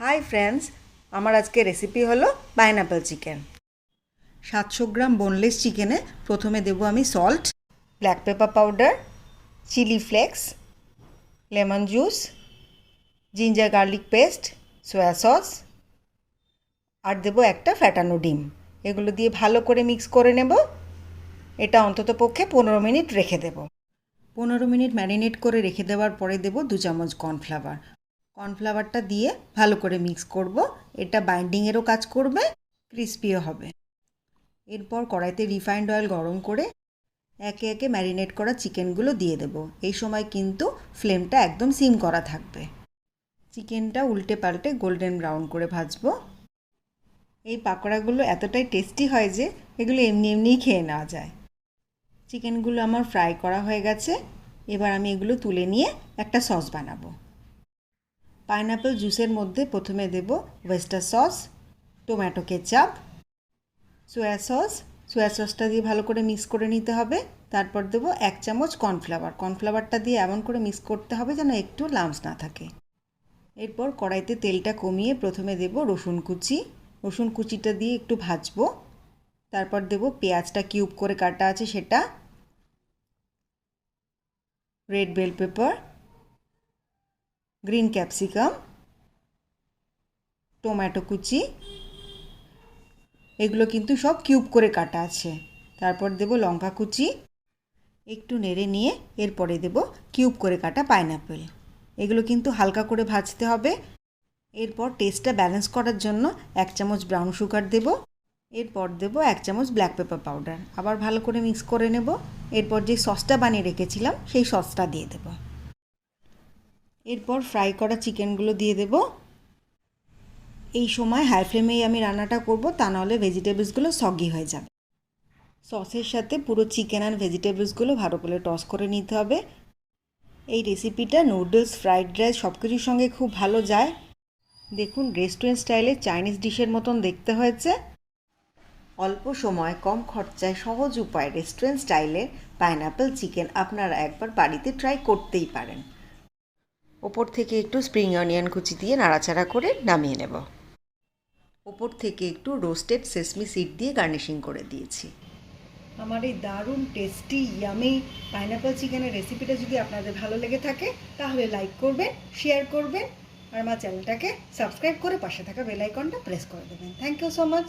hi friends आमार आज के recipe hello pineapple chicken 700 gram boneless चिकेने प्रथमे देव आमी salt black pepper powder chilli flakes lemon juice ginger garlic paste soya sauce और देव एक फैटानो डिम एगुलो दिए भालो करे मिक्स करे नेब एटा अंततपक्षे 15 मिनट रेखे देव 15 मिनट मैरिनेट करे रेखे देवार परे देव 2 चामच कर्नफ्लावर कर्नफ्लावरटा दिए भालो करे मिक्स करब एटा बाइंडिंगेरो काज करबे क्रिस्पिও হবে এরপর কড়াইতে রিফাইন্ড অয়েল গরম করে একে একে ম্যারিনেট করা চিকেনগুলো দিয়ে দেব এই সময় কিন্তু ফ্লেমটা একদম সিম করা থাকবে চিকেনটা উল্টে পাল্টে গোল্ডেন ব্রাউন করে ভাজবো এই পাকোড়াগুলো এতটাই টেস্টি হয় যে এগুলো এমনি এমনিই খেয়ে নেওয়া যায় চিকেনগুলো আমার ফ্রাই করা হয়ে গেছে এবার আমি এগুলো তুলে নিয়ে একটা সস বানাবো पाइनएप्पल जूसर मध्य प्रथमे देव ओयस्टर सस टमेटो केचाप सोया ससटा दिए भालो करे मिक्स करे निते हबे तारपर देव 1 चामच कर्नफ्लावरटा दिए एमन करे मिक्स करते हबे जेन एकटू लाम्स ना थाके एरपर कड़ाइते तेलटा कमिए प्रथमे देव रसुन कुचिटा दिए एकटू भाजबो तारपर देव पेঁয়াজটা किউब करे काटा आछे सेटा red bell pepper green capsicum tomato कुचि एगुलो किन्तु सब किউব करे काटा आछे तारपर देव लंका कुचि एकटू नेड़े निये एरपरे देव किউব करे काटा पाइनएप्पल एगुलो किन्तु हालका करे भाजते हबे एरपर टेस्टटा बैलेंस करार जन्य 1 चामच ब्राउन सुगार देव एरपर देव 1 चामच ब्लैक पेपर पाउडार आबार भालो करे मिक्स करे नेब एरपर जे ससटा बानिये रेखेछिलाम सेई ससटा दिये देव एरपर फ्राई करा चिकेनगुलो दिए देव এই সময় হাই ফ্লেমেই আমি রান্নাটা করব তা নাহলে ভেজিটেবলসগুলো সগি হয়ে যাবে সসের সাথে পুরো চিকেন আর ভেজিটেবলসগুলো ভালো করে টস করে নিতে হবে এই রেসিপিটা নুডলস ফ্রাইড রাইস সবকিছুর সঙ্গে খুব ভালো যায় দেখুন রেস্টুরেন্ট স্টাইলে চাইনিজ ডিশের মতন দেখতে হয়েছে অল্প সময় কম খরচায় সহজ উপায়ে রেস্টুরেন্ট স্টাইলে পাইনঅ্যাপল চিকেন আপনারা একবার বাড়িতে ট্রাই করতেই পারেন ওপর থেকে একটু স্প্রিং অনিয়ন কুচি দিয়ে নাড়াচাড়া করে নামিয়ে নেব ওপর থেকে একটু রোস্টেড সেসমি সিড দিয়ে গার্নিশিং করে দিয়েছি আমার এই দারুণ টেস্টি ইয়ামি পাইনঅ্যাপল চিকেনের রেসিপিটা যদি আপনাদের ভালো লেগে থাকে তাহলে লাইক করবেন শেয়ার করবেন আর আমার চ্যানেলটাকে সাবস্ক্রাইব করে পাশে থাকা বেল আইকনটা প্রেস করে দেবেন থ্যাংক ইউ সো মাচ